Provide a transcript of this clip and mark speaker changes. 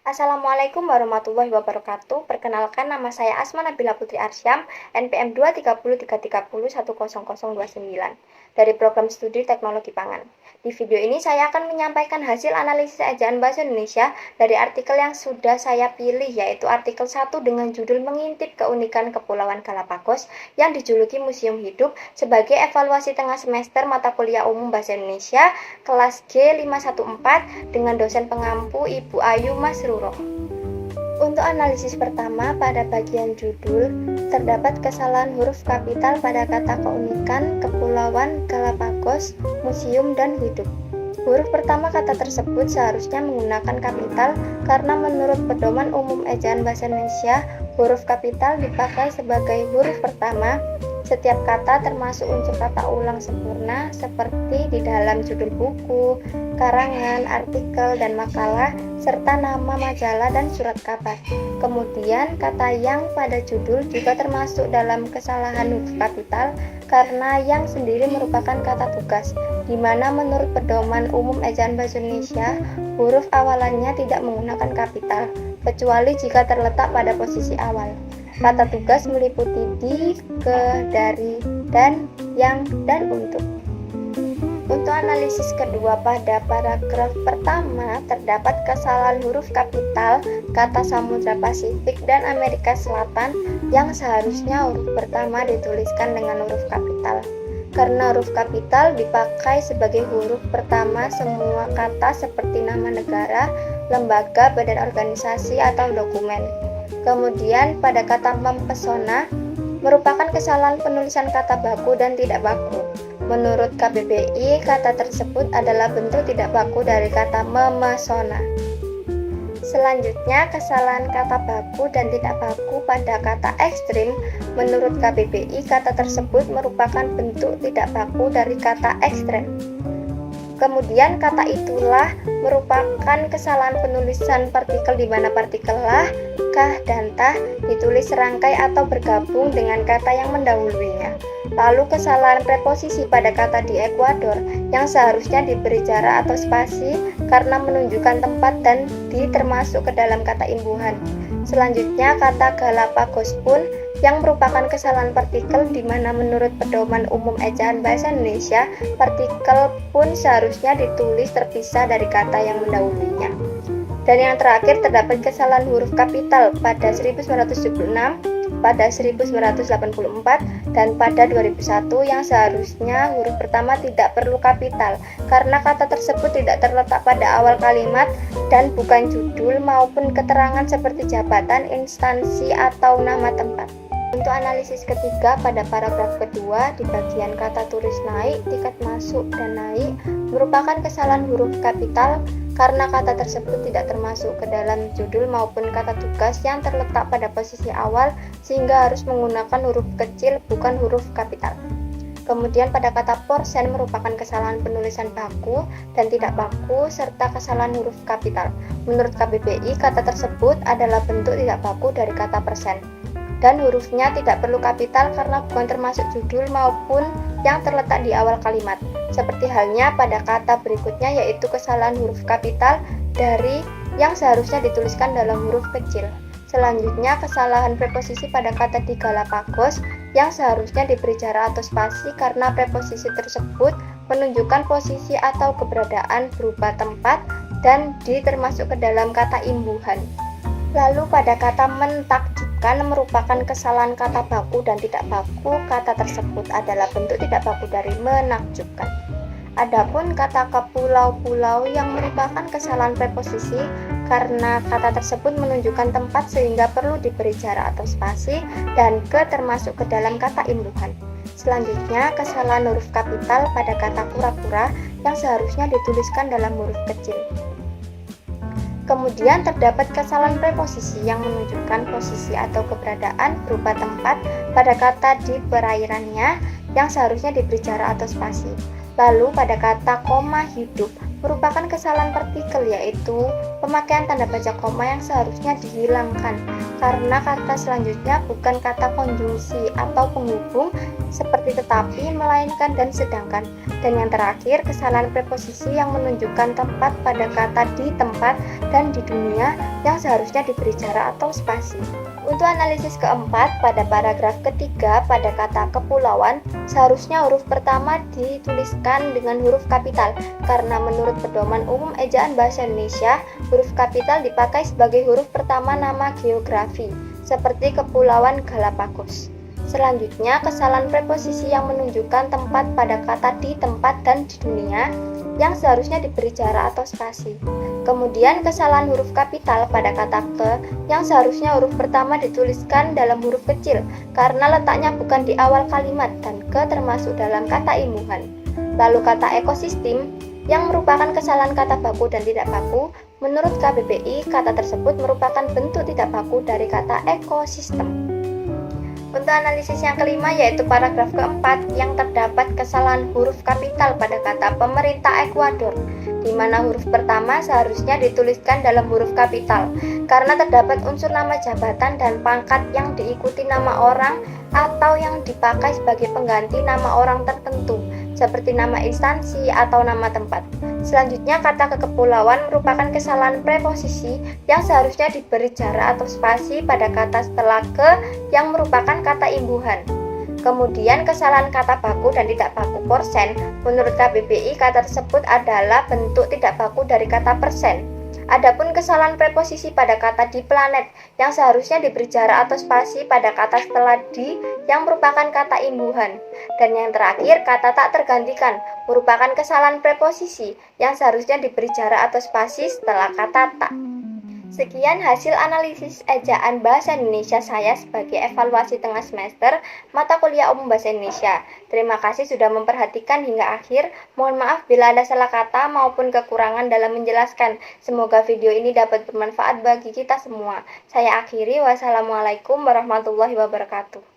Speaker 1: Assalamualaikum warahmatullahi wabarakatuh. Perkenalkan, nama saya Asma Nabila Putri Arsyam, NPM 23033310029 dari Program Studi Teknologi Pangan. Di video ini saya akan menyampaikan hasil analisis ejaan bahasa Indonesia dari artikel yang sudah saya pilih, yaitu artikel 1 dengan judul Mengintip Keunikan Kepulauan Galapagos yang dijuluki Museum Hidup sebagai evaluasi tengah semester mata kuliah umum bahasa Indonesia kelas G514 dengan dosen pengampu Ibu Ayu Masruro. Untuk analisis pertama, pada bagian judul terdapat kesalahan huruf kapital pada kata keunikan Kepulauan Galapagos, Museum, dan Hidup. Huruf pertama kata tersebut seharusnya menggunakan kapital karena menurut pedoman umum ejaan bahasa Indonesia, huruf kapital dipakai sebagai huruf pertama setiap kata termasuk unsur kata ulang sempurna seperti di dalam judul buku, karangan, artikel, dan makalah, serta nama majalah dan surat kabar. Kemudian kata yang pada judul juga termasuk dalam kesalahan huruf kapital karena yang sendiri merupakan kata tugas, di mana menurut pedoman umum ejaan bahasa Indonesia, huruf awalannya tidak menggunakan kapital, kecuali jika terletak pada posisi awal. Kata tugas meliputi di, ke, dari, dan, yang, dan untuk. Untuk analisis kedua, pada paragraf pertama terdapat kesalahan huruf kapital kata Samudra Pasifik dan Amerika Selatan yang seharusnya huruf pertama dituliskan dengan huruf kapital. Karena huruf kapital dipakai sebagai huruf pertama semua kata seperti nama negara, lembaga, badan organisasi, atau dokumen. Kemudian pada kata mempesona merupakan kesalahan penulisan kata baku dan tidak baku. Menurut KBBI, kata tersebut adalah bentuk tidak baku dari kata memesona. Selanjutnya, kesalahan kata baku dan tidak baku pada kata ekstrim. Menurut KBBI, kata tersebut merupakan bentuk tidak baku dari kata ekstrem. Kemudian kata itulah merupakan kesalahan penulisan partikel di mana partikel lah, kah, dan tah ditulis serangkai atau bergabung dengan kata yang mendahulunya. Lalu kesalahan preposisi pada kata di Ekuador yang seharusnya diberi jarak atau spasi karena menunjukkan tempat dan di termasuk ke dalam kata imbuhan. Selanjutnya kata Galapagos pun yang merupakan kesalahan partikel di mana menurut pedoman umum ejaan bahasa Indonesia, partikel pun seharusnya ditulis terpisah dari kata yang mendahulunya. Dan yang terakhir terdapat kesalahan huruf kapital pada 1976, pada 1984, dan pada 2001 yang seharusnya huruf pertama tidak perlu kapital karena kata tersebut tidak terletak pada awal kalimat dan bukan judul maupun keterangan seperti jabatan, instansi, atau nama tempat. Untuk analisis ketiga, pada paragraf kedua di bagian kata tulis naik, tiket masuk, dan naik merupakan kesalahan huruf kapital karena kata tersebut tidak termasuk ke dalam judul maupun kata tugas yang terletak pada posisi awal sehingga harus menggunakan huruf kecil bukan huruf kapital. Kemudian pada kata porsen merupakan kesalahan penulisan baku dan tidak baku serta kesalahan huruf kapital. Menurut KBBI, kata tersebut adalah bentuk tidak baku dari kata persen. Dan hurufnya tidak perlu kapital karena bukan termasuk judul maupun yang terletak di awal kalimat. Seperti halnya pada kata berikutnya yaitu kesalahan huruf kapital dari yang seharusnya dituliskan dalam huruf kecil. Selanjutnya kesalahan preposisi pada kata di Galapagos yang seharusnya diberi jarak atau spasi karena preposisi tersebut menunjukkan posisi atau keberadaan berupa tempat dan di termasuk ke dalam kata imbuhan. Lalu pada kata mentakjubkan merupakan kesalahan kata baku dan tidak baku, kata tersebut adalah bentuk tidak baku dari menakjubkan. Adapun kata kepulau-pulau yang merupakan kesalahan preposisi karena kata tersebut menunjukkan tempat sehingga perlu diberi jarak atau spasi dan ke termasuk ke dalam kata imbuhan. Selanjutnya kesalahan huruf kapital pada kata pura-pura yang seharusnya dituliskan dalam huruf kecil. Kemudian terdapat kesalahan preposisi yang menunjukkan posisi atau keberadaan berupa tempat pada kata di perairannya yang seharusnya diberi jarak atau spasi. Lalu pada kata koma hidup merupakan kesalahan partikel, yaitu pemakaian tanda baca koma yang seharusnya dihilangkan karena kata selanjutnya bukan kata konjungsi atau penghubung seperti tetapi, melainkan, dan sedangkan. Dan yang terakhir, kesalahan preposisi yang menunjukkan tempat pada kata di tempat dan di dunia yang seharusnya diberi jarak atau spasi. Untuk analisis keempat, pada paragraf ketiga pada kata kepulauan, seharusnya huruf pertama dituliskan dengan huruf kapital karena menurut pedoman umum ejaan bahasa Indonesia, huruf kapital dipakai sebagai huruf pertama nama geografi, seperti Kepulauan Galapagos. Selanjutnya, kesalahan preposisi yang menunjukkan tempat pada kata di tempat dan di dunia yang seharusnya diberi jarak atau spasi. Kemudian kesalahan huruf kapital pada kata ke yang seharusnya huruf pertama dituliskan dalam huruf kecil karena letaknya bukan di awal kalimat dan ke termasuk dalam kata imbuhan. Lalu kata ekosistem yang merupakan kesalahan kata baku dan tidak baku, menurut KBBI kata tersebut merupakan bentuk tidak baku dari kata ekosistem. Untuk analisis yang kelima yaitu paragraf keempat yang terdapat kesalahan huruf kapital pada kata pemerintah Ekuador, di mana huruf pertama seharusnya dituliskan dalam huruf kapital karena terdapat unsur nama jabatan dan pangkat yang diikuti nama orang atau yang dipakai sebagai pengganti nama orang tertentu seperti nama instansi atau nama tempat. Selanjutnya, kata kekepulauan merupakan kesalahan preposisi yang seharusnya diberi jarak atau spasi pada kata setelah ke yang merupakan kata imbuhan. Kemudian, kesalahan kata baku dan tidak baku porsen. Menurut KBBI, kata tersebut adalah bentuk tidak baku dari kata persen. Adapun kesalahan preposisi pada kata di planet yang seharusnya diberi jarak atau spasi pada kata setelah di yang merupakan kata imbuhan. Dan yang terakhir, kata tak tergantikan merupakan kesalahan preposisi yang seharusnya diberi jarak atau spasi setelah kata tak. Sekian hasil analisis ejaan Bahasa Indonesia saya sebagai evaluasi tengah semester mata kuliah umum Bahasa Indonesia. Terima kasih sudah memperhatikan hingga akhir. Mohon maaf bila ada salah kata maupun kekurangan dalam menjelaskan. Semoga video ini dapat bermanfaat bagi kita semua. Saya akhiri. Wassalamualaikum warahmatullahi wabarakatuh.